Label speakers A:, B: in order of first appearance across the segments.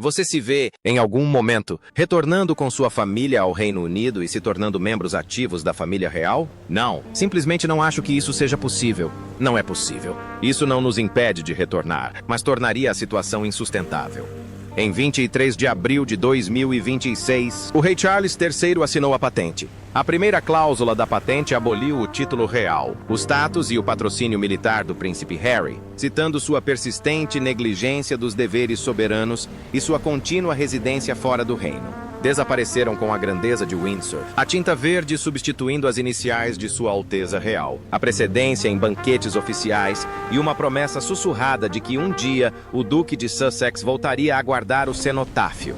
A: Você se vê, em algum momento, retornando com sua família ao Reino Unido e se tornando membros ativos da família real? Não. Simplesmente não acho que isso seja possível. Não é possível. Isso não nos impede de retornar, mas tornaria a situação insustentável. Em 23 de abril de 2026, o rei Charles III assinou a patente. A primeira cláusula da patente aboliu o título real, o status e o patrocínio militar do príncipe Harry, citando sua persistente negligência dos deveres soberanos e sua contínua residência fora do reino. Desapareceram com a grandeza de Windsor, a tinta verde substituindo as iniciais de Sua Alteza Real, a precedência em banquetes oficiais e uma promessa sussurrada de que um dia o Duque de Sussex voltaria a guardar o cenotáfio.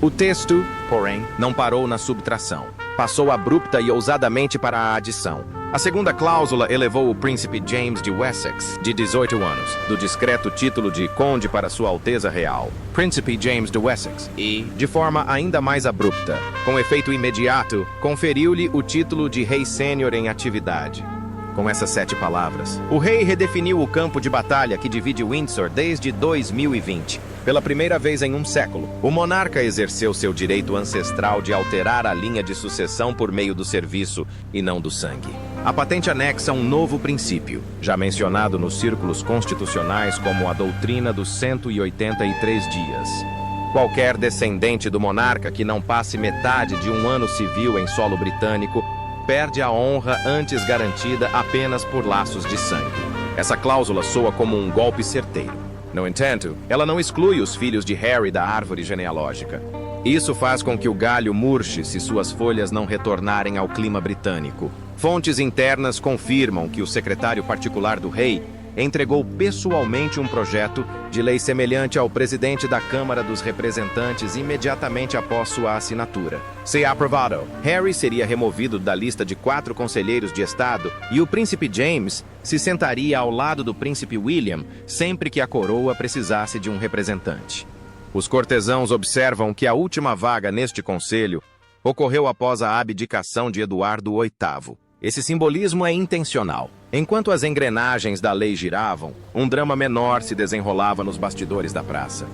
A: O texto, porém, não parou na subtração. Passou abrupta e ousadamente para a adição. A segunda cláusula elevou o príncipe James de Wessex, de 18 anos, do discreto título de Conde para Sua Alteza Real, Príncipe James de Wessex, e, de forma ainda mais abrupta, com efeito imediato, conferiu-lhe o título de Rei Sênior em atividade. Com essas 7 palavras, o rei redefiniu o campo de batalha que divide Windsor desde 2020. Pela primeira vez em um século, o monarca exerceu seu direito ancestral de alterar a linha de sucessão por meio do serviço e não do sangue. A patente anexa um novo princípio, já mencionado nos círculos constitucionais como a doutrina dos 183 dias. Qualquer descendente do monarca que não passe metade de um ano civil em solo britânico perde a honra antes garantida apenas por laços de sangue. Essa cláusula soa como um golpe certeiro. No entanto, ela não exclui os filhos de Harry da árvore genealógica. Isso faz com que o galho murche se suas folhas não retornarem ao clima britânico. Fontes internas confirmam que o secretário particular do rei entregou pessoalmente um projeto de lei semelhante ao presidente da Câmara dos Representantes imediatamente após sua assinatura. Se aprovado, Harry seria removido da lista de 4 conselheiros de Estado e o príncipe James se sentaria ao lado do príncipe William sempre que a coroa precisasse de um representante. Os cortesãos observam que a última vaga neste conselho ocorreu após a abdicação de Eduardo VIII. Esse simbolismo é intencional. Enquanto as engrenagens da lei giravam, um drama menor se desenrolava nos bastidores da praça.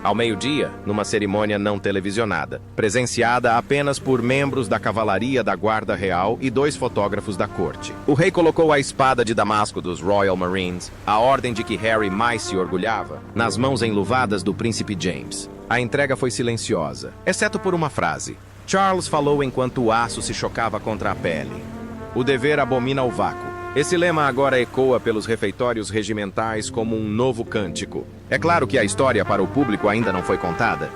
A: Ao meio-dia, numa cerimônia não televisionada, presenciada apenas por membros da cavalaria da Guarda Real e 2 fotógrafos da corte, o rei colocou a espada de damasco dos Royal Marines, a ordem de que Harry mais se orgulhava, nas mãos enluvadas do príncipe James. A entrega foi silenciosa, exceto por uma frase. Charles falou enquanto o aço se chocava contra a pele. O dever abomina o vácuo. Esse lema agora ecoa pelos refeitórios regimentais como um novo cântico. É claro que a história para o público ainda não foi contada.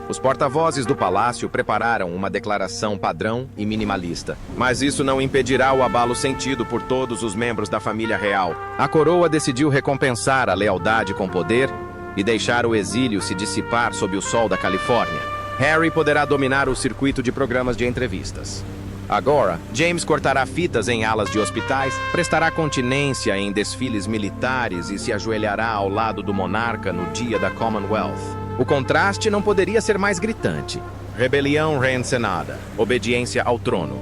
A: Os porta-vozes do palácio prepararam uma declaração padrão e minimalista. Mas isso não impedirá o abalo sentido por todos os membros da família real. A coroa decidiu recompensar a lealdade com poder e deixar o exílio se dissipar sob o sol da Califórnia. Harry poderá dominar o circuito de programas de entrevistas. Agora, James cortará fitas em alas de hospitais, prestará continência em desfiles militares e se ajoelhará ao lado do monarca no dia da Commonwealth. O contraste não poderia ser mais gritante. Rebelião reencenada, obediência ao trono.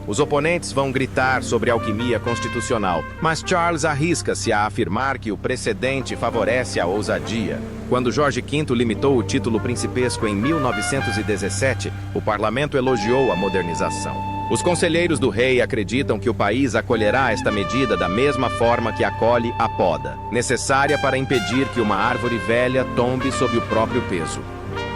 A: Os oponentes vão gritar sobre alquimia constitucional, mas Charles arrisca-se a afirmar que o precedente favorece a ousadia. Quando Jorge V limitou o título principesco em 1917, o parlamento elogiou a modernização. Os conselheiros do rei acreditam que o país acolherá esta medida da mesma forma que acolhe a poda, necessária para impedir que uma árvore velha tombe sob o próprio peso.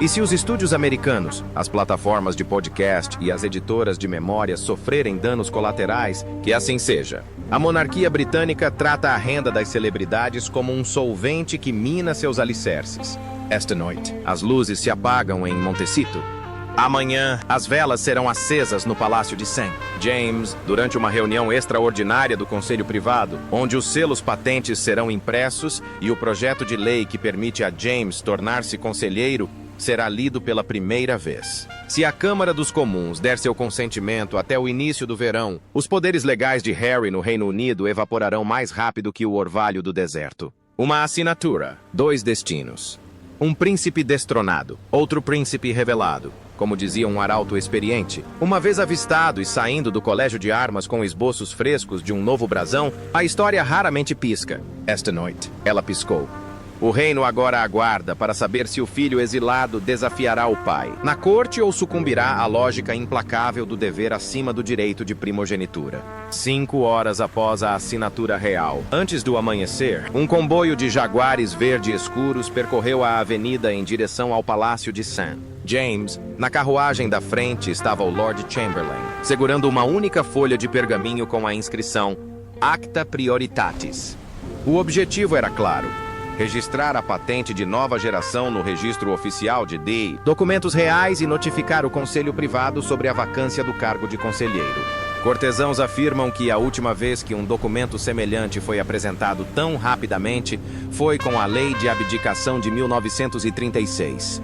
A: E se os estúdios americanos, as plataformas de podcast e as editoras de memórias sofrerem danos colaterais, que assim seja. A monarquia britânica trata a renda das celebridades como um solvente que mina seus alicerces. Esta noite, as luzes se apagam em Montecito. Amanhã, as velas serão acesas no Palácio de St. James, durante uma reunião extraordinária do Conselho Privado, onde os selos patentes serão impressos e o projeto de lei que permite a James tornar-se conselheiro será lido pela primeira vez. Se a Câmara dos Comuns der seu consentimento até o início do verão, os poderes legais de Harry no Reino Unido evaporarão mais rápido que o orvalho do deserto. Uma assinatura, 2 destinos. Um príncipe destronado, outro príncipe revelado. Como dizia um arauto experiente, uma vez avistado e saindo do colégio de armas com esboços frescos de um novo brasão, a história raramente pisca. Esta noite, ela piscou. O reino agora aguarda para saber se o filho exilado desafiará o pai na corte ou sucumbirá à lógica implacável do dever acima do direito de primogenitura. 5 horas após a assinatura real, antes do amanhecer, um comboio de jaguares verde escuros percorreu a avenida em direção ao Palácio de St. James. Na carruagem da frente estava o Lord Chamberlain, segurando uma única folha de pergaminho com a inscrição Acta Prioritatis. O objetivo era claro: registrar a patente de nova geração no registro oficial de documentos reais e notificar o conselho privado sobre a vacância do cargo de conselheiro. Cortesãos afirmam que a última vez que um documento semelhante foi apresentado tão rapidamente foi com a Lei de Abdicação de 1936.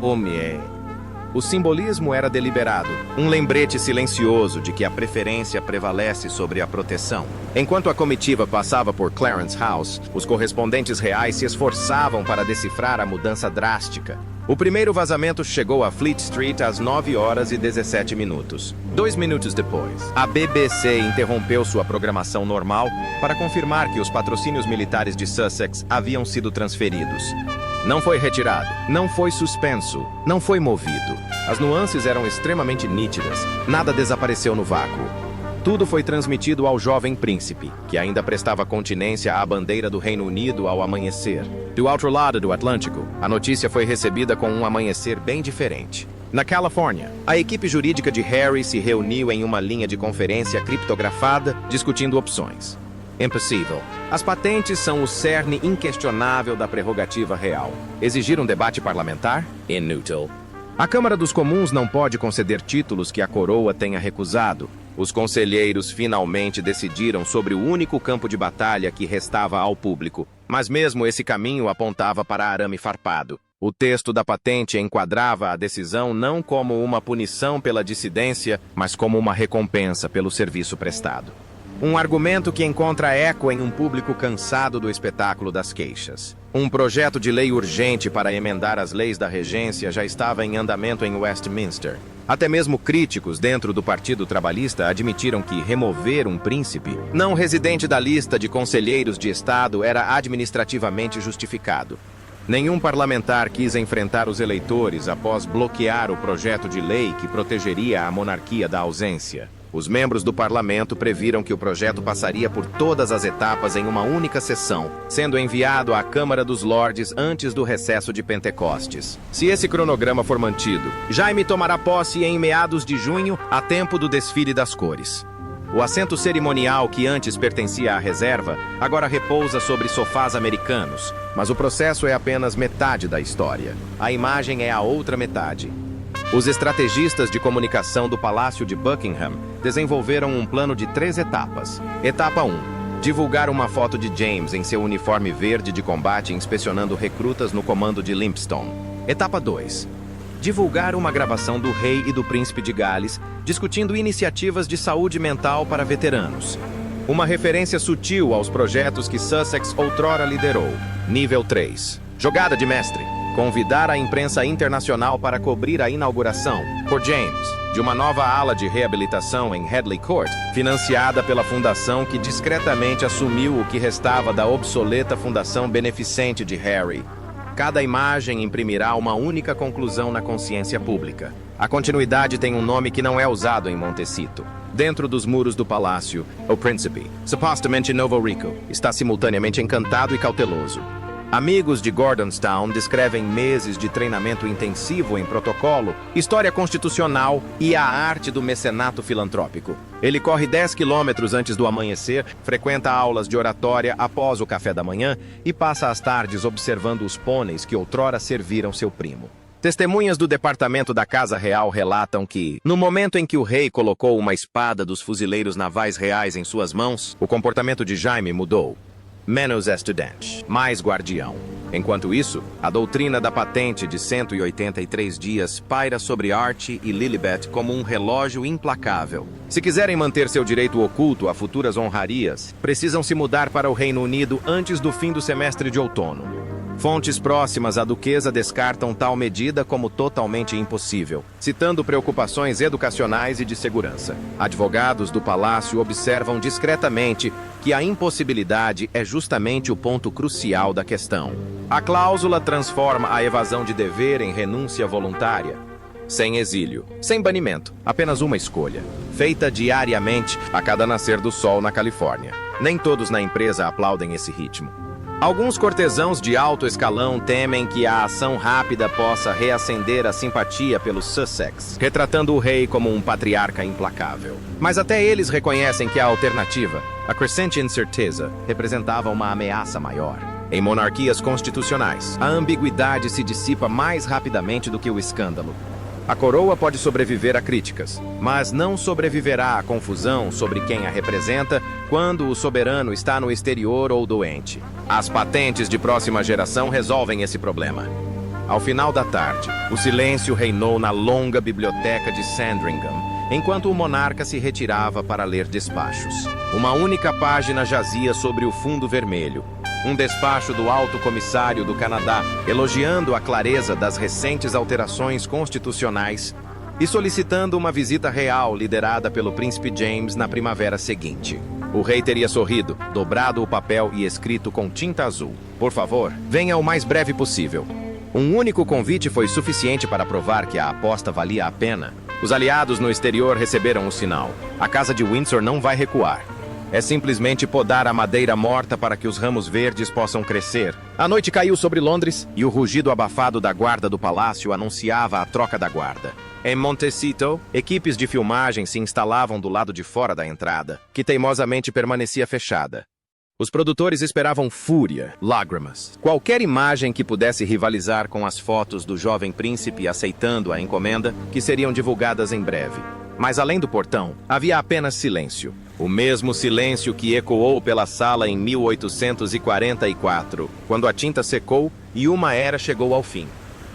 A: O simbolismo era deliberado, um lembrete silencioso de que a preferência prevalece sobre a proteção. Enquanto a comitiva passava por Clarence House, os correspondentes reais se esforçavam para decifrar a mudança drástica. O primeiro vazamento chegou a Fleet Street às 9 horas e 17 minutos. 2 minutos depois, a BBC interrompeu sua programação normal para confirmar que os patrocínios militares de Sussex haviam sido transferidos. Não foi retirado, não foi suspenso, não foi movido. As nuances eram extremamente nítidas, nada desapareceu no vácuo. Tudo foi transmitido ao jovem príncipe, que ainda prestava continência à bandeira do Reino Unido ao amanhecer. Do outro lado do Atlântico, a notícia foi recebida com um amanhecer bem diferente. Na Califórnia, a equipe jurídica de Harry se reuniu em uma linha de conferência criptografada, discutindo opções. Impossível. As patentes são o cerne inquestionável da prerrogativa real. Exigir um debate parlamentar? Inútil. A Câmara dos Comuns não pode conceder títulos que a coroa tenha recusado. Os conselheiros finalmente decidiram sobre o único campo de batalha que restava ao público, mas mesmo esse caminho apontava para arame farpado. O texto da patente enquadrava a decisão não como uma punição pela dissidência, mas como uma recompensa pelo serviço prestado. Um argumento que encontra eco em um público cansado do espetáculo das queixas. Um projeto de lei urgente para emendar as leis da regência já estava em andamento em Westminster. Até mesmo críticos dentro do Partido Trabalhista admitiram que remover um príncipe não residente da lista de conselheiros de Estado era administrativamente justificado. Nenhum parlamentar quis enfrentar os eleitores após bloquear o projeto de lei que protegeria a monarquia da ausência. Os membros do parlamento previram que o projeto passaria por todas as etapas em uma única sessão, sendo enviado à Câmara dos Lordes antes do recesso de Pentecostes. Se esse cronograma for mantido, Jaime tomará posse em meados de junho, a tempo do desfile das cores. O assento cerimonial que antes pertencia à reserva, agora repousa sobre sofás americanos, mas o processo é apenas metade da história. A imagem é a outra metade. Os estrategistas de comunicação do Palácio de Buckingham desenvolveram um plano de 3 etapas. Etapa 1. Divulgar uma foto de James em seu uniforme verde de combate inspecionando recrutas no comando de Lympstone. Etapa 2. Divulgar uma gravação do rei e do príncipe de Gales discutindo iniciativas de saúde mental para veteranos. Uma referência sutil aos projetos que Sussex outrora liderou. Nível 3. Jogada de mestre. Convidar a imprensa internacional para cobrir a inauguração, por James, de uma nova ala de reabilitação em Headley Court, financiada pela fundação que discretamente assumiu o que restava da obsoleta fundação beneficente de Harry. Cada imagem imprimirá uma única conclusão na consciência pública. A continuidade tem um nome que não é usado em Montecito. Dentro dos muros do palácio, o príncipe, supostamente Novo Rico, está simultaneamente encantado e cauteloso. Amigos de Gordonstown descrevem meses de treinamento intensivo em protocolo, história constitucional e a arte do mecenato filantrópico. Ele corre 10 quilômetros antes do amanhecer, frequenta aulas de oratória após o café da manhã e passa as tardes observando os pôneis que outrora serviram seu primo. Testemunhas do departamento da Casa Real relatam que, no momento em que o rei colocou uma espada dos fuzileiros navais reais em suas mãos, o comportamento de Jaime mudou. Menos estudante, mais guardião. Enquanto isso, a doutrina da patente de 183 dias paira sobre Archie e Lilibet como um relógio implacável. Se quiserem manter seu direito oculto a futuras honrarias, precisam se mudar para o Reino Unido antes do fim do semestre de outono. Fontes próximas à duquesa descartam tal medida como totalmente impossível, citando preocupações educacionais e de segurança. Advogados do palácio observam discretamente que a impossibilidade é justamente o ponto crucial da questão. A cláusula transforma a evasão de dever em renúncia voluntária. Sem exílio, sem banimento, apenas uma escolha, feita diariamente a cada nascer do sol na Califórnia. Nem todos na empresa aplaudem esse ritmo. Alguns cortesãos de alto escalão temem que a ação rápida possa reacender a simpatia pelos Sussex, retratando o rei como um patriarca implacável. Mas até eles reconhecem que a alternativa, a crescente incerteza, representava uma ameaça maior. Em monarquias constitucionais, a ambiguidade se dissipa mais rapidamente do que o escândalo. A coroa pode sobreviver a críticas, mas não sobreviverá à confusão sobre quem a representa quando o soberano está no exterior ou doente. As patentes de próxima geração resolvem esse problema. Ao final da tarde, o silêncio reinou na longa biblioteca de Sandringham, enquanto o monarca se retirava para ler despachos. Uma única página jazia sobre o fundo vermelho. Um despacho do Alto Comissário do Canadá, elogiando a clareza das recentes alterações constitucionais e solicitando uma visita real liderada pelo príncipe James na primavera seguinte. O rei teria sorrido, dobrado o papel e escrito com tinta azul: "Por favor, venha o mais breve possível." Um único convite foi suficiente para provar que a aposta valia a pena. Os aliados no exterior receberam o sinal. A Casa de Windsor não vai recuar. É simplesmente podar a madeira morta para que os ramos verdes possam crescer. A noite caiu sobre Londres e o rugido abafado da guarda do palácio anunciava a troca da guarda. Em Montecito, equipes de filmagem se instalavam do lado de fora da entrada, que teimosamente permanecia fechada. Os produtores esperavam fúria, lágrimas, qualquer imagem que pudesse rivalizar com as fotos do jovem príncipe aceitando a encomenda, que seriam divulgadas em breve. Mas além do portão, havia apenas silêncio. O mesmo silêncio que ecoou pela sala em 1844, quando a tinta secou e uma era chegou ao fim.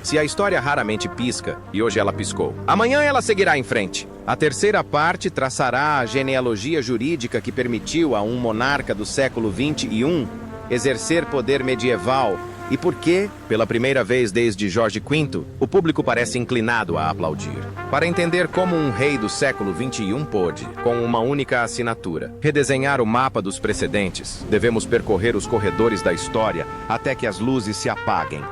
A: Se a história raramente pisca, e hoje ela piscou, amanhã ela seguirá em frente. A terceira parte traçará a genealogia jurídica que permitiu a um monarca do século XXI exercer poder medieval e por que, pela primeira vez desde Jorge V, o público parece inclinado a aplaudir. Para entender como um rei do século XXI pôde, com uma única assinatura, redesenhar o mapa dos precedentes, devemos percorrer os corredores da história até que as luzes se apaguem.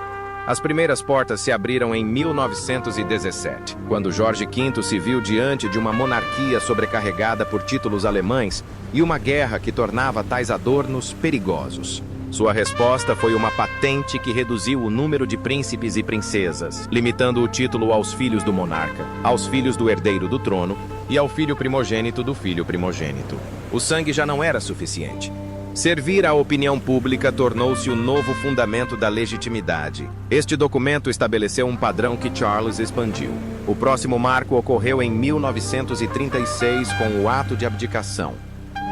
A: As primeiras portas se abriram em 1917, quando Jorge V se viu diante de uma monarquia sobrecarregada por títulos alemães e uma guerra que tornava tais adornos perigosos. Sua resposta foi uma patente que reduziu o número de príncipes e princesas, limitando o título aos filhos do monarca, aos filhos do herdeiro do trono e ao filho primogênito do filho primogênito. O sangue já não era suficiente. Servir à opinião pública tornou-se o novo fundamento da legitimidade. Este documento estabeleceu um padrão que Charles expandiu. O próximo marco ocorreu em 1936 com o ato de abdicação.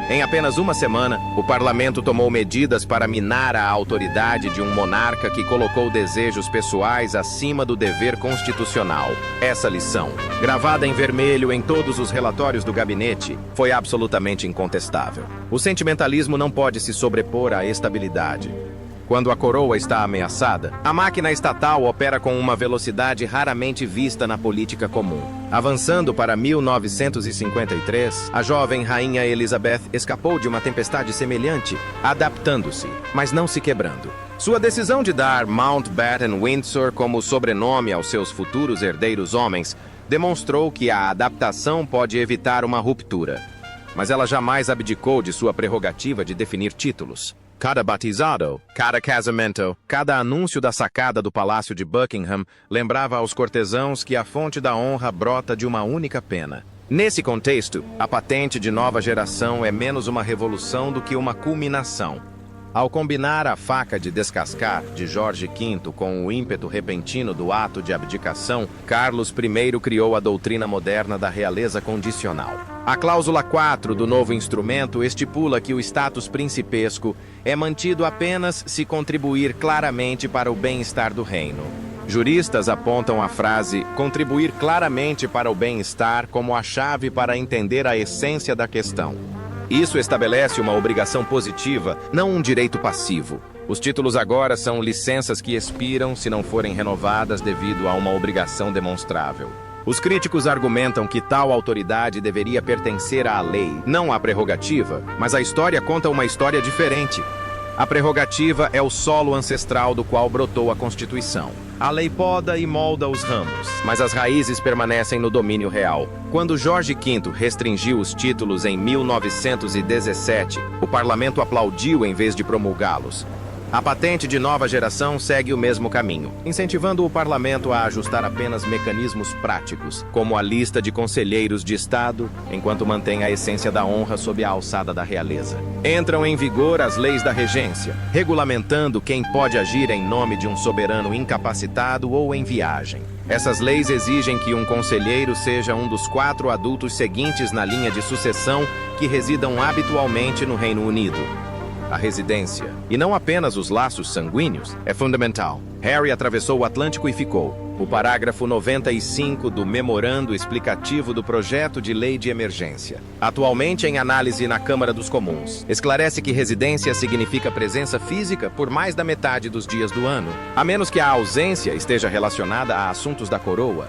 A: Em apenas uma semana, o parlamento tomou medidas para minar a autoridade de um monarca que colocou desejos pessoais acima do dever constitucional. Essa lição, gravada em vermelho em todos os relatórios do gabinete, foi absolutamente incontestável. O sentimentalismo não pode se sobrepor à estabilidade. Quando a coroa está ameaçada, a máquina estatal opera com uma velocidade raramente vista na política comum. Avançando para 1953, a jovem rainha Elizabeth escapou de uma tempestade semelhante, adaptando-se, mas não se quebrando. Sua decisão de dar Mountbatten Windsor como sobrenome aos seus futuros herdeiros homens demonstrou que a adaptação pode evitar uma ruptura. Mas ela jamais abdicou de sua prerrogativa de definir títulos. Cada batizado, cada casamento, cada anúncio da sacada do Palácio de Buckingham lembrava aos cortesãos que a fonte da honra brota de uma única pena. Nesse contexto, a patente de nova geração é menos uma revolução do que uma culminação. Ao combinar a faca de descascar de Jorge V com o ímpeto repentino do ato de abdicação, Carlos I criou a doutrina moderna da realeza condicional. A cláusula 4 do novo instrumento estipula que o status principesco é mantido apenas se contribuir claramente para o bem-estar do reino. Juristas apontam a frase "contribuir claramente para o bem-estar" como a chave para entender a essência da questão. Isso estabelece uma obrigação positiva, não um direito passivo. Os títulos agora são licenças que expiram se não forem renovadas devido a uma obrigação demonstrável. Os críticos argumentam que tal autoridade deveria pertencer à lei, não à prerrogativa, mas a história conta uma história diferente. A prerrogativa é o solo ancestral do qual brotou a Constituição. A lei poda e molda os ramos, mas as raízes permanecem no domínio real. Quando Jorge V restringiu os títulos em 1917, o parlamento aplaudiu em vez de promulgá-los. A patente de nova geração segue o mesmo caminho, incentivando o parlamento a ajustar apenas mecanismos práticos, como a lista de conselheiros de Estado, enquanto mantém a essência da honra sob a alçada da realeza. Entram em vigor as leis da regência, regulamentando quem pode agir em nome de um soberano incapacitado ou em viagem. Essas leis exigem que um conselheiro seja um dos 4 adultos seguintes na linha de sucessão que residam habitualmente no Reino Unido. A residência, e não apenas os laços sanguíneos, é fundamental. Harry atravessou o Atlântico e ficou. O parágrafo 95 do memorando explicativo do projeto de lei de emergência, atualmente em análise na Câmara dos Comuns, esclarece que residência significa presença física por mais da metade dos dias do ano, a menos que a ausência esteja relacionada a assuntos da coroa.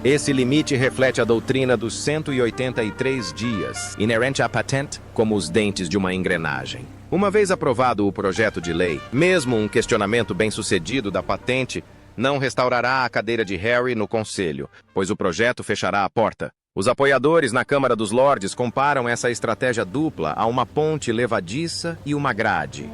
A: Esse limite reflete a doutrina dos 183 dias, inerente à patente, como os dentes de uma engrenagem. Uma vez aprovado o projeto de lei, mesmo um questionamento bem-sucedido da patente não restaurará a cadeira de Harry no Conselho, pois o projeto fechará a porta. Os apoiadores na Câmara dos Lordes comparam essa estratégia dupla a uma ponte levadiça e uma grade.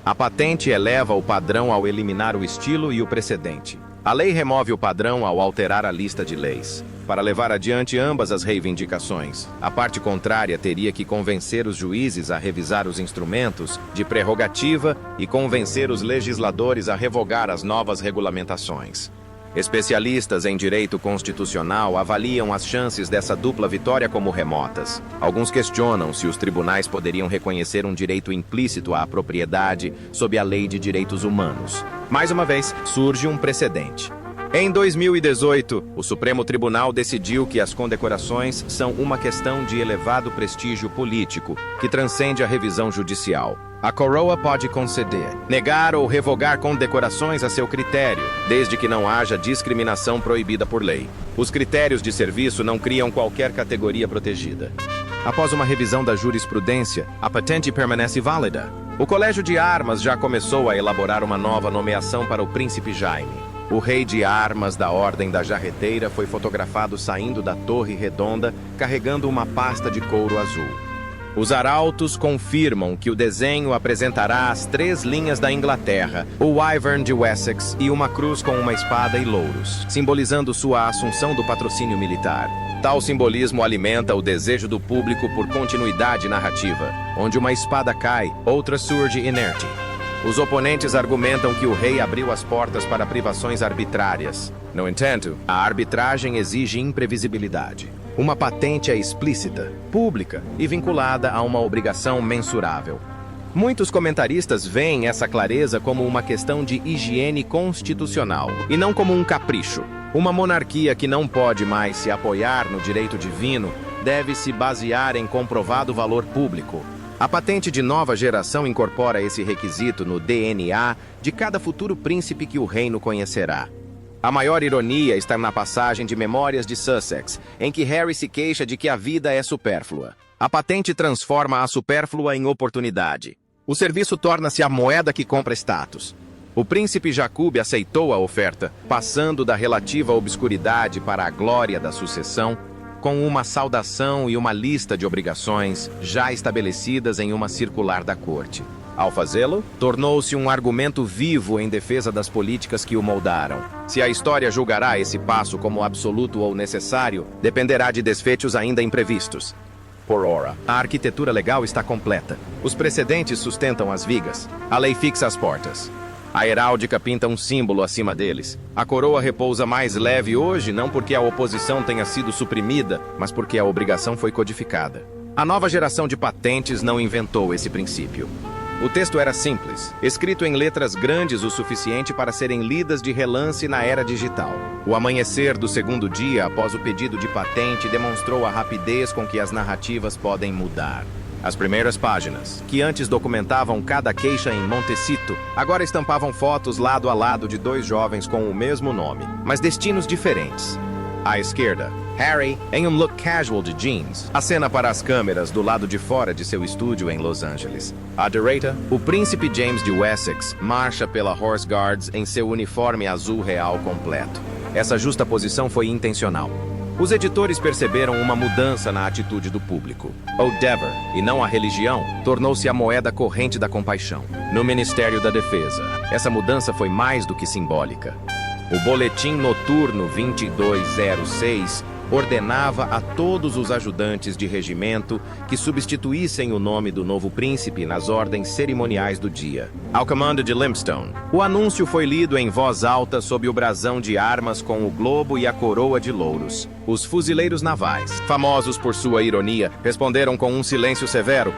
A: A patente eleva o padrão ao eliminar o estilo e o precedente. A lei remove o padrão ao alterar a lista de leis. Para levar adiante ambas as reivindicações, a parte contrária teria que convencer os juízes a revisar os instrumentos de prerrogativa e convencer os legisladores a revogar as novas regulamentações. Especialistas em direito constitucional avaliam as chances dessa dupla vitória como remotas. Alguns questionam se os tribunais poderiam reconhecer um direito implícito à propriedade sob a Lei de Direitos Humanos. Mais uma vez, surge um precedente. Em 2018, o Supremo Tribunal decidiu que as condecorações são uma questão de elevado prestígio político, que transcende a revisão judicial. A coroa pode conceder, negar ou revogar condecorações a seu critério, desde que não haja discriminação proibida por lei. Os critérios de serviço não criam qualquer categoria protegida. Após uma revisão da jurisprudência, a patente permanece válida. O Colégio de Armas já começou a elaborar uma nova nomeação para o Príncipe Jaime. O rei de armas da Ordem da Jarreteira foi fotografado saindo da Torre Redonda, carregando uma pasta de couro azul. Os arautos confirmam que o desenho apresentará as 3 linhas da Inglaterra, o Wyvern de Wessex e uma cruz com uma espada e louros, simbolizando sua assunção do patrocínio militar. Tal simbolismo alimenta o desejo do público por continuidade narrativa. Onde uma espada cai, outra surge inerte. Os oponentes argumentam que o rei abriu as portas para privações arbitrárias. No entanto, a arbitragem exige imprevisibilidade. Uma patente é explícita, pública e vinculada a uma obrigação mensurável. Muitos comentaristas veem essa clareza como uma questão de higiene constitucional e não como um capricho. Uma monarquia que não pode mais se apoiar no direito divino deve se basear em comprovado valor público. A patente de nova geração incorpora esse requisito no DNA de cada futuro príncipe que o reino conhecerá. A maior ironia está na passagem de Memórias de Sussex, em que Harry se queixa de que a vida é supérflua. A patente transforma a supérflua em oportunidade. O serviço torna-se a moeda que compra status. O príncipe Jacob aceitou a oferta, passando da relativa obscuridade para a glória da sucessão, com uma saudação e uma lista de obrigações já estabelecidas em uma circular da corte. Ao fazê-lo, tornou-se um argumento vivo em defesa das políticas que o moldaram. Se a história julgará esse passo como absoluto ou necessário, dependerá de desfechos ainda imprevistos. Por ora, a arquitetura legal está completa. Os precedentes sustentam as vigas. A lei fixa as portas. A heráldica pinta um símbolo acima deles. A coroa repousa mais leve hoje, não porque a oposição tenha sido suprimida, mas porque a obrigação foi codificada. A nova geração de patentes não inventou esse princípio. O texto era simples, escrito em letras grandes o suficiente para serem lidas de relance na era digital. O amanhecer do segundo dia após o pedido de patente demonstrou a rapidez com que as narrativas podem mudar. As primeiras páginas, que antes documentavam cada queixa em Montecito, agora estampavam fotos lado a lado de dois jovens com o mesmo nome, mas destinos diferentes. À esquerda, Harry, em um look casual de jeans, acena para as câmeras do lado de fora de seu estúdio em Los Angeles. À direita, o príncipe James de Wessex marcha pela Horse Guards em seu uniforme azul real completo. Essa justa posição foi intencional. Os editores perceberam uma mudança na atitude do público. O dever, e não a religião, tornou-se a moeda corrente da compaixão. No Ministério da Defesa, essa mudança foi mais do que simbólica. O Boletim Noturno 2206 ordenava a todos os ajudantes de regimento que substituíssem o nome do novo príncipe nas ordens cerimoniais do dia. Ao comando de Limpstone, o anúncio foi lido em voz alta sob o brasão de armas com o globo e a coroa de louros. Os fuzileiros navais, famosos por sua ironia, responderam com um silêncio severo.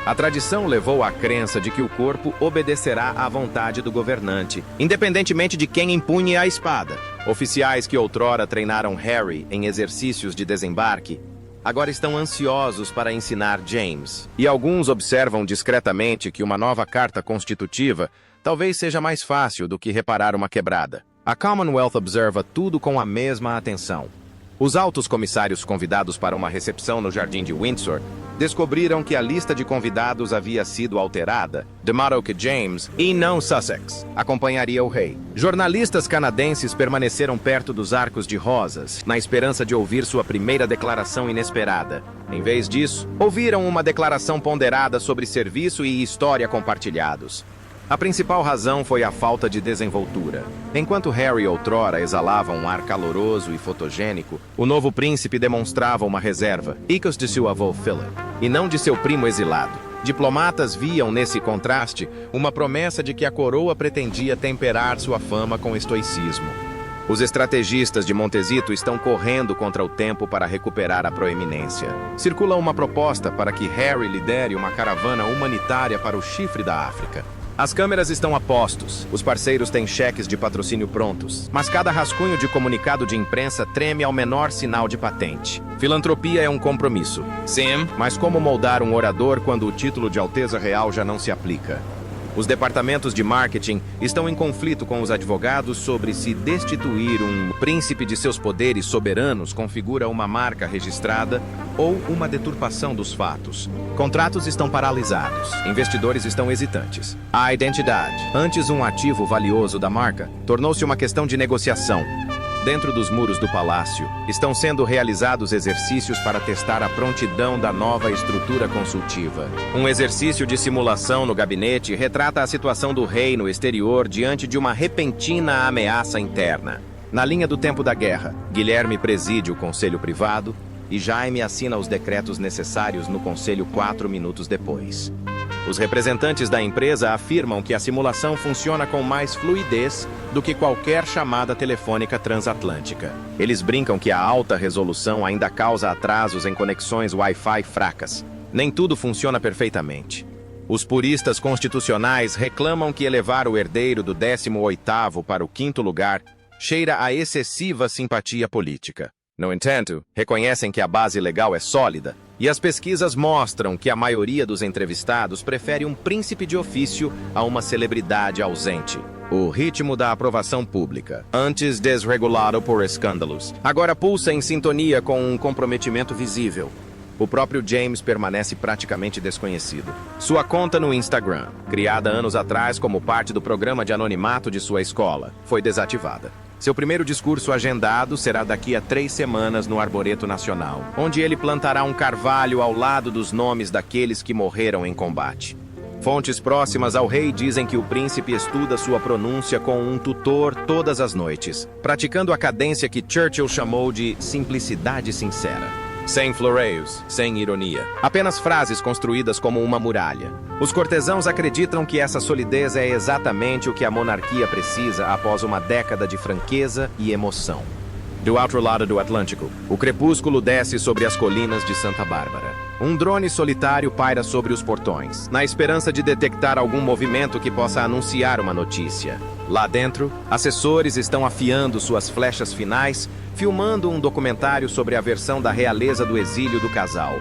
A: A tradição levou à crença de que o corpo obedecerá à vontade do governante, independentemente de quem empunhe a espada. Oficiais que outrora treinaram Harry em exercícios de desembarque, agora estão ansiosos para ensinar James. E alguns observam discretamente que uma nova carta constitutiva talvez seja mais fácil do que reparar uma quebrada. A Commonwealth observa tudo com a mesma atenção. Os altos comissários convidados para uma recepção no Jardim de Windsor descobriram que a lista de convidados havia sido alterada, de modo que James, e não Sussex, acompanharia o rei. Jornalistas canadenses permaneceram perto dos arcos de rosas, na esperança de ouvir sua primeira declaração inesperada. Em vez disso, ouviram uma declaração ponderada sobre serviço e história compartilhados. A principal razão foi a falta de desenvoltura. Enquanto Harry outrora exalava um ar caloroso e fotogênico, o novo príncipe demonstrava uma reserva, icos de seu avô Philip, e não de seu primo exilado. Diplomatas viam nesse contraste uma promessa de que a coroa pretendia temperar sua fama com estoicismo. Os estrategistas de Montecito estão correndo contra o tempo para recuperar a proeminência. Circula uma proposta para que Harry lidere uma caravana humanitária para o chifre da África. As câmeras estão a postos, os parceiros têm cheques de patrocínio prontos, mas cada rascunho de comunicado de imprensa treme ao menor sinal de patente. Filantropia é um compromisso. Sim, mas como moldar um orador quando o título de Alteza Real já não se aplica? Os departamentos de marketing estão em conflito com os advogados sobre se destituir um príncipe de seus poderes soberanos configura uma marca registrada ou uma deturpação dos fatos. Contratos estão paralisados, investidores estão hesitantes. A identidade, antes um ativo valioso da marca, tornou-se uma questão de negociação. Dentro dos muros do palácio, estão sendo realizados exercícios para testar a prontidão da nova estrutura consultiva. Um exercício de simulação no gabinete retrata a situação do rei no exterior diante de uma repentina ameaça interna. Na linha do tempo da guerra, Guilherme preside o conselho privado e Jaime assina os decretos necessários no conselho 4 minutos depois. Os representantes da empresa afirmam que a simulação funciona com mais fluidez do que qualquer chamada telefônica transatlântica. Eles brincam que a alta resolução ainda causa atrasos em conexões Wi-Fi fracas. Nem tudo funciona perfeitamente. Os puristas constitucionais reclamam que elevar o herdeiro do 18º para o 5º lugar cheira a excessiva simpatia política. No entanto, reconhecem que a base legal é sólida, e as pesquisas mostram que a maioria dos entrevistados prefere um príncipe de ofício a uma celebridade ausente. O ritmo da aprovação pública, antes desregulado por escândalos, agora pulsa em sintonia com um comprometimento visível. O próprio James permanece praticamente desconhecido. Sua conta no Instagram, criada anos atrás como parte do programa de anonimato de sua escola, foi desativada. Seu primeiro discurso agendado será daqui a 3 semanas no Arboreto Nacional, onde ele plantará um carvalho ao lado dos nomes daqueles que morreram em combate. Fontes próximas ao rei dizem que o príncipe estuda sua pronúncia com um tutor todas as noites, praticando a cadência que Churchill chamou de simplicidade sincera. Sem floreios, sem ironia. Apenas frases construídas como uma muralha. Os cortesãos acreditam que essa solidez é exatamente o que a monarquia precisa após uma década de franqueza e emoção. Do outro lado do Atlântico, o crepúsculo desce sobre as colinas de Santa Bárbara. Um drone solitário paira sobre os portões, na esperança de detectar algum movimento que possa anunciar uma notícia. Lá dentro, assessores estão afiando suas flechas finais, filmando um documentário sobre a versão da realeza do exílio do casal.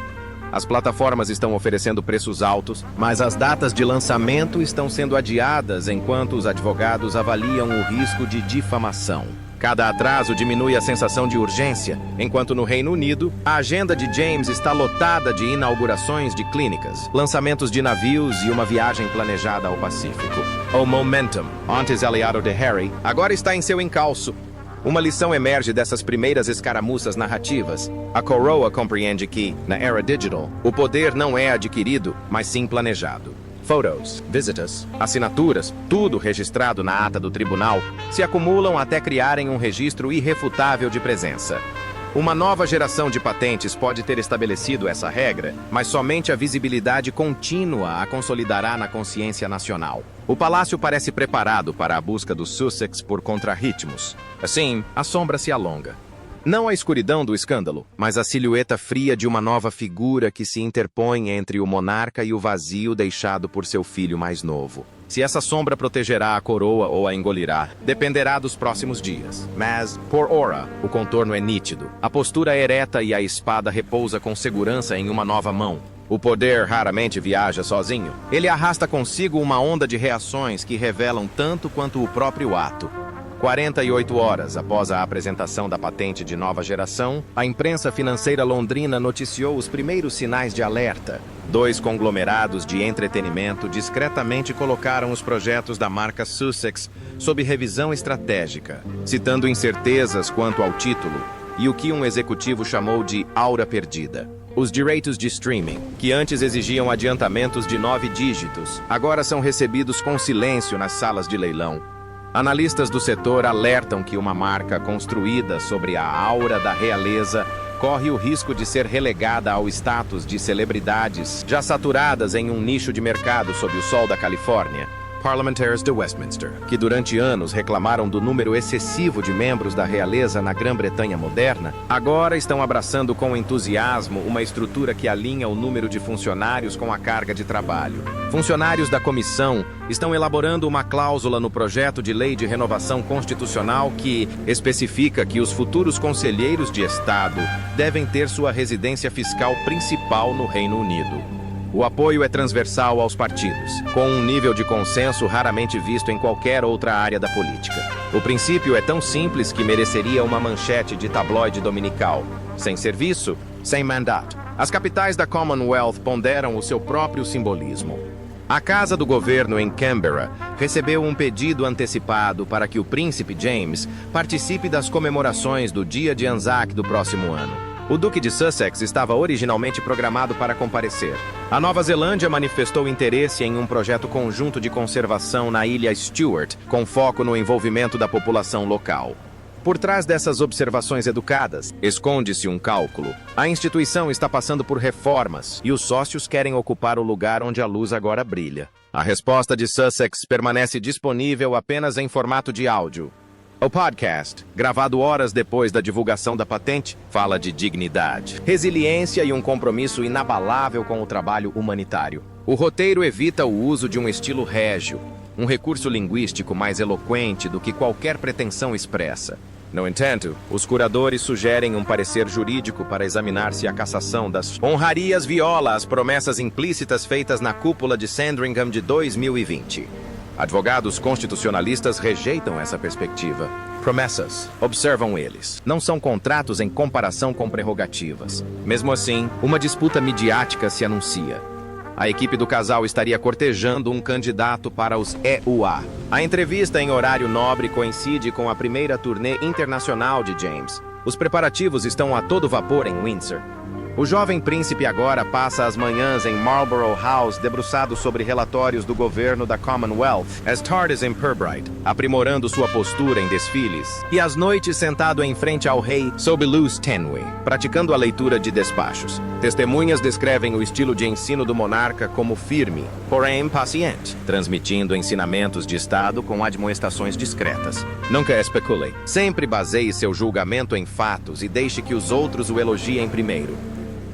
A: As plataformas estão oferecendo preços altos, mas as datas de lançamento estão sendo adiadas enquanto os advogados avaliam o risco de difamação. Cada atraso diminui a sensação de urgência, enquanto no Reino Unido, a agenda de James está lotada de inaugurações de clínicas, lançamentos de navios e uma viagem planejada ao Pacífico. O momentum, antes aliado de Harry, agora está em seu encalço. Uma lição emerge dessas primeiras escaramuças narrativas. A coroa compreende que, na era digital, o poder não é adquirido, mas sim planejado. Fotos, visitas, assinaturas, tudo registrado na ata do tribunal, se acumulam até criarem um registro irrefutável de presença. Uma nova geração de patentes pode ter estabelecido essa regra, mas somente a visibilidade contínua a consolidará na consciência nacional. O palácio parece preparado para a busca dos Sussex por contrarritmos. Assim, a sombra se alonga. Não a escuridão do escândalo, mas a silhueta fria de uma nova figura que se interpõe entre o monarca e o vazio deixado por seu filho mais novo. Se essa sombra protegerá a coroa ou a engolirá, dependerá dos próximos dias. Mas, por ora, o contorno é nítido. A postura é ereta e a espada repousa com segurança em uma nova mão. O poder raramente viaja sozinho. Ele arrasta consigo uma onda de reações que revelam tanto quanto o próprio ato. 48 horas após a apresentação da patente de nova geração, a imprensa financeira londrina noticiou os primeiros sinais de alerta. 2 conglomerados de entretenimento discretamente colocaram os projetos da marca Sussex sob revisão estratégica, citando incertezas quanto ao título e o que um executivo chamou de aura perdida. Os direitos de streaming, que antes exigiam adiantamentos de 9 dígitos, agora são recebidos com silêncio nas salas de leilão. Analistas do setor alertam que uma marca construída sobre a aura da realeza corre o risco de ser relegada ao status de celebridades já saturadas em um nicho de mercado sob o sol da Califórnia. Parliamentaires de Westminster, que durante anos reclamaram do número excessivo de membros da realeza na Grã-Bretanha moderna, agora estão abraçando com entusiasmo uma estrutura que alinha o número de funcionários com a carga de trabalho. Funcionários da comissão estão elaborando uma cláusula no projeto de lei de renovação constitucional que especifica que os futuros conselheiros de Estado devem ter sua residência fiscal principal no Reino Unido. O apoio é transversal aos partidos, com um nível de consenso raramente visto em qualquer outra área da política. O princípio é tão simples que mereceria uma manchete de tabloide dominical. Sem serviço, sem mandato. As capitais da Commonwealth ponderam o seu próprio simbolismo. A Casa do Governo em Canberra recebeu um pedido antecipado para que o príncipe James participe das comemorações do Dia de Anzac do próximo ano. O Duque de Sussex estava originalmente programado para comparecer. A Nova Zelândia manifestou interesse em um projeto conjunto de conservação na ilha Stewart, com foco no envolvimento da população local. Por trás dessas observações educadas, esconde-se um cálculo. A instituição está passando por reformas e os sócios querem ocupar o lugar onde a luz agora brilha. A resposta de Sussex permanece disponível apenas em formato de áudio. O podcast, gravado horas depois da divulgação da patente, fala de dignidade, resiliência e um compromisso inabalável com o trabalho humanitário. O roteiro evita o uso de um estilo régio, um recurso linguístico mais eloquente do que qualquer pretensão expressa. No entanto, os curadores sugerem um parecer jurídico para examinar se a cassação das honrarias viola as promessas implícitas feitas na cúpula de Sandringham de 2020. Advogados constitucionalistas rejeitam essa perspectiva. Promessas, observam eles, não são contratos em comparação com prerrogativas. Mesmo assim, uma disputa midiática se anuncia. A equipe do casal estaria cortejando um candidato para os EUA. A entrevista em horário nobre coincide com a primeira turnê internacional de James. Os preparativos estão a todo vapor em Windsor. O jovem príncipe agora passa as manhãs em Marlborough House debruçado sobre relatórios do governo da Commonwealth, as tardes em Purbright, aprimorando sua postura em desfiles, e as noites sentado em frente ao rei sob luz tênue, praticando a leitura de despachos. Testemunhas descrevem o estilo de ensino do monarca como firme, porém paciente, transmitindo ensinamentos de Estado com admoestações discretas. Nunca especule. Sempre baseie seu julgamento em fatos e deixe que os outros o elogiem primeiro.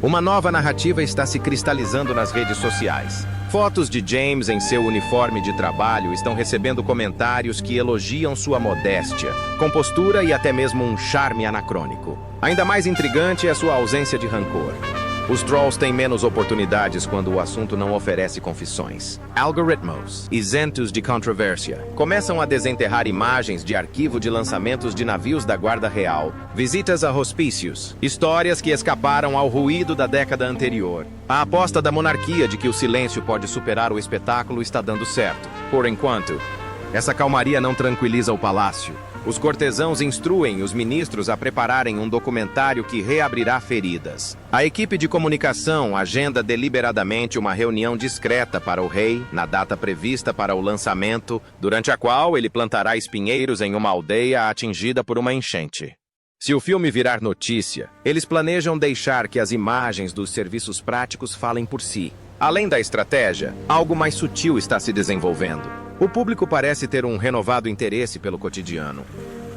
A: Uma nova narrativa está se cristalizando nas redes sociais. Fotos de James em seu uniforme de trabalho estão recebendo comentários que elogiam sua modéstia, compostura e até mesmo um charme anacrônico. Ainda mais intrigante é sua ausência de rancor. Os trolls têm menos oportunidades quando o assunto não oferece confissões. Algoritmos, isentos de controvérsia, começam a desenterrar imagens de arquivo de lançamentos de navios da Guarda Real, visitas a hospícios, histórias que escaparam ao ruído da década anterior. A aposta da monarquia de que o silêncio pode superar o espetáculo está dando certo. Por enquanto, essa calmaria não tranquiliza o palácio. Os cortesãos instruem os ministros a prepararem um documentário que reabrirá feridas. A equipe de comunicação agenda deliberadamente uma reunião discreta para o rei, na data prevista para o lançamento, durante a qual ele plantará espinheiros em uma aldeia atingida por uma enchente. Se o filme virar notícia, eles planejam deixar que as imagens dos serviços práticos falem por si. Além da estratégia, algo mais sutil está se desenvolvendo. O público parece ter um renovado interesse pelo cotidiano.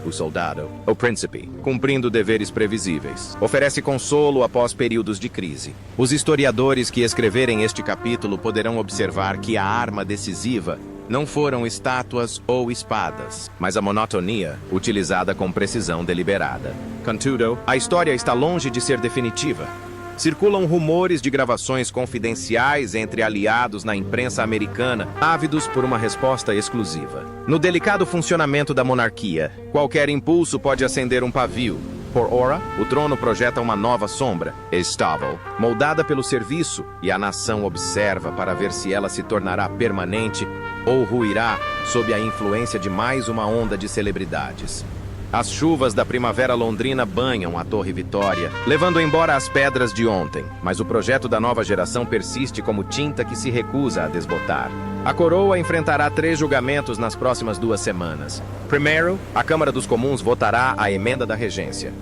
A: O soldado, o príncipe, cumprindo deveres previsíveis, oferece consolo após períodos de crise. Os historiadores que escreverem este capítulo poderão observar que a arma decisiva não foram estátuas ou espadas, mas a monotonia utilizada com precisão deliberada. Contudo, a história está longe de ser definitiva. Circulam rumores de gravações confidenciais entre aliados na imprensa americana, ávidos por uma resposta exclusiva. No delicado funcionamento da monarquia, qualquer impulso pode acender um pavio. Por ora, o trono projeta uma nova sombra, estável, moldada pelo serviço, e a nação observa para ver se ela se tornará permanente ou ruirá sob a influência de mais uma onda de celebridades. As chuvas da primavera londrina banham a Torre Vitória, levando embora as pedras de ontem, mas o projeto da nova geração persiste como tinta que se recusa a desbotar. A coroa enfrentará 3 julgamentos nas próximas 2 semanas. Primeiro, a Câmara dos Comuns votará a emenda da regência.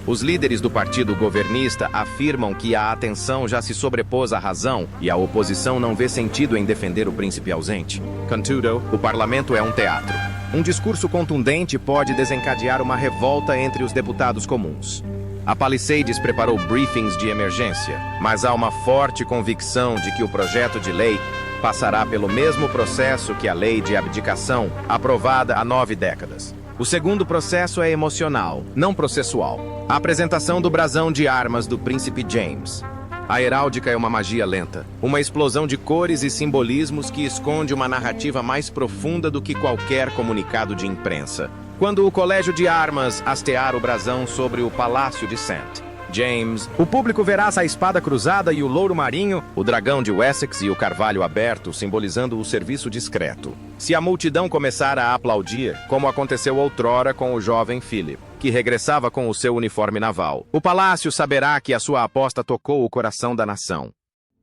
A: Os líderes do partido governista afirmam que a atenção já se sobrepôs à razão e a oposição não vê sentido em defender o príncipe ausente. Contudo, o parlamento é um teatro. Um discurso contundente pode desencadear uma revolta entre os deputados comuns. A Palisades preparou briefings de emergência, mas há uma forte convicção de que o projeto de lei passará pelo mesmo processo que a lei de abdicação, aprovada há 9 décadas. O segundo processo é emocional, não processual. A apresentação do brasão de armas do príncipe James. A heráldica é uma magia lenta, uma explosão de cores e simbolismos que esconde uma narrativa mais profunda do que qualquer comunicado de imprensa. Quando o Colégio de Armas hastear o brasão sobre o Palácio de St. James, o público verá a espada cruzada e o louro marinho, o dragão de Wessex e o carvalho aberto, simbolizando o serviço discreto. Se a multidão começar a aplaudir, como aconteceu outrora com o jovem Philip, que regressava com o seu uniforme naval, o palácio saberá que a sua aposta tocou o coração da nação.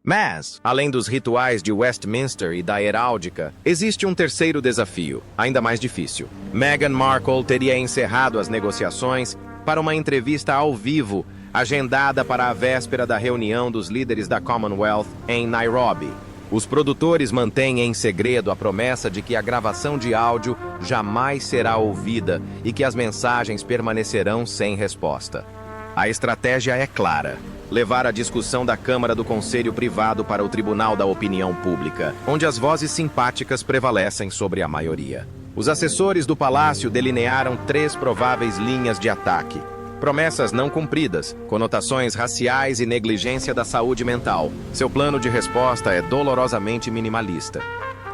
A: Mas, além dos rituais de Westminster e da heráldica, existe um terceiro desafio, ainda mais difícil. Meghan Markle teria encerrado as negociações para uma entrevista ao vivo, agendada para a véspera da reunião dos líderes da Commonwealth em Nairobi. Os produtores mantêm em segredo a promessa de que a gravação de áudio jamais será ouvida e que as mensagens permanecerão sem resposta. A estratégia é clara: levar a discussão da Câmara do Conselho Privado para o Tribunal da Opinião Pública, onde as vozes simpáticas prevalecem sobre a maioria. Os assessores do palácio delinearam 3 prováveis linhas de ataque. Promessas não cumpridas, conotações raciais e negligência da saúde mental. Seu plano de resposta é dolorosamente minimalista.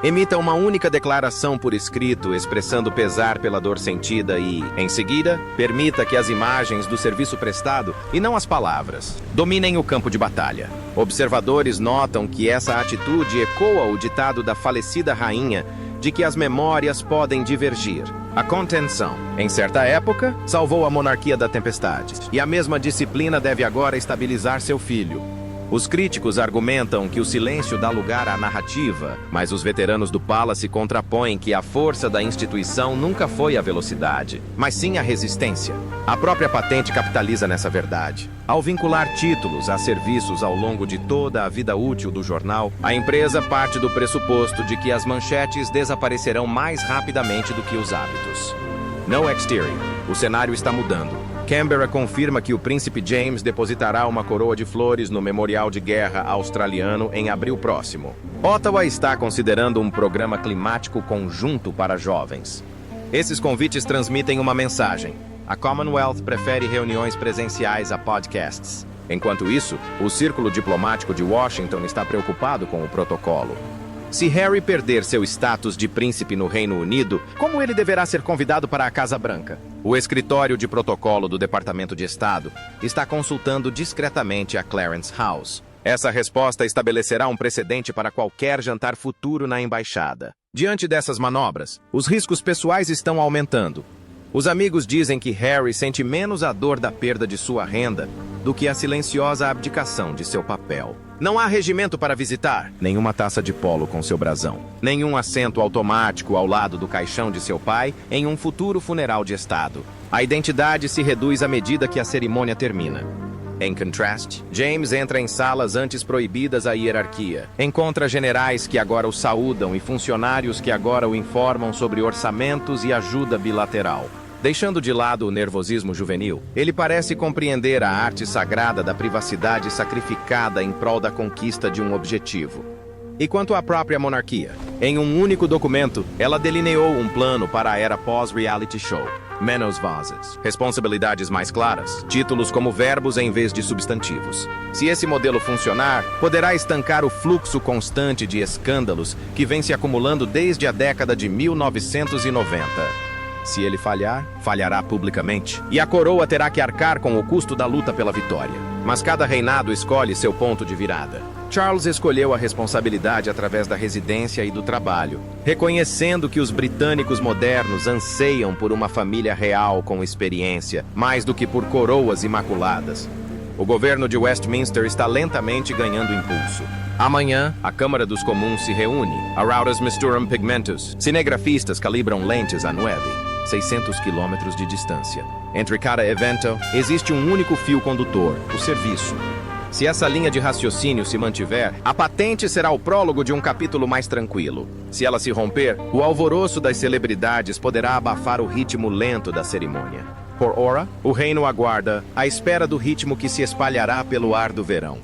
A: Emita uma única declaração por escrito, expressando pesar pela dor sentida e, em seguida, permita que as imagens do serviço prestado, e não as palavras, dominem o campo de batalha. Observadores notam que essa atitude ecoa o ditado da falecida rainha de que as memórias podem divergir. A contenção, em certa época, salvou a monarquia da tempestade, e a mesma disciplina deve agora estabilizar seu filho. Os críticos argumentam que o silêncio dá lugar à narrativa, mas os veteranos do Palace contrapõem que a força da instituição nunca foi a velocidade, mas sim a resistência. A própria patente capitaliza nessa verdade. Ao vincular títulos a serviços ao longo de toda a vida útil do jornal, a empresa parte do pressuposto de que as manchetes desaparecerão mais rapidamente do que os hábitos. No exterior, o cenário está mudando. Canberra confirma que o príncipe James depositará uma coroa de flores no Memorial de Guerra australiano em abril próximo. Ottawa está considerando um programa climático conjunto para jovens. Esses convites transmitem uma mensagem: a Commonwealth prefere reuniões presenciais a podcasts. Enquanto isso, o círculo diplomático de Washington está preocupado com o protocolo. Se Harry perder seu status de príncipe no Reino Unido, como ele deverá ser convidado para a Casa Branca? O escritório de protocolo do Departamento de Estado está consultando discretamente a Clarence House. Essa resposta estabelecerá um precedente para qualquer jantar futuro na embaixada. Diante dessas manobras, os riscos pessoais estão aumentando. Os amigos dizem que Harry sente menos a dor da perda de sua renda do que a silenciosa abdicação de seu papel. Não há regimento para visitar, nenhuma taça de polo com seu brasão, nenhum assento automático ao lado do caixão de seu pai em um futuro funeral de Estado. A identidade se reduz à medida que a cerimônia termina. Em contraste, James entra em salas antes proibidas à hierarquia. Encontra generais que agora o saúdam e funcionários que agora o informam sobre orçamentos e ajuda bilateral. Deixando de lado o nervosismo juvenil, ele parece compreender a arte sagrada da privacidade sacrificada em prol da conquista de um objetivo. E quanto à própria monarquia, em um único documento, ela delineou um plano para a era pós-reality show. Menos vozes, responsabilidades mais claras, títulos como verbos em vez de substantivos. Se esse modelo funcionar, poderá estancar o fluxo constante de escândalos que vem se acumulando desde a década de 1990. Se ele falhar, falhará publicamente, e a coroa terá que arcar com o custo da luta pela vitória. Mas cada reinado escolhe seu ponto de virada. Charles escolheu a responsabilidade através da residência e do trabalho, reconhecendo que os britânicos modernos anseiam por uma família real com experiência, mais do que por coroas imaculadas. O governo de Westminster está lentamente ganhando impulso. Amanhã, a Câmara dos Comuns se reúne. Arautas Misturam Pigmentus. Cinegrafistas calibram lentes a 600 quilômetros de distância. Entre cada evento, existe um único fio condutor, o serviço. Se essa linha de raciocínio se mantiver, a patente será o prólogo de um capítulo mais tranquilo. Se ela se romper, o alvoroço das celebridades poderá abafar o ritmo lento da cerimônia. Por ora, o reino aguarda, à espera do ritmo que se espalhará pelo ar do verão.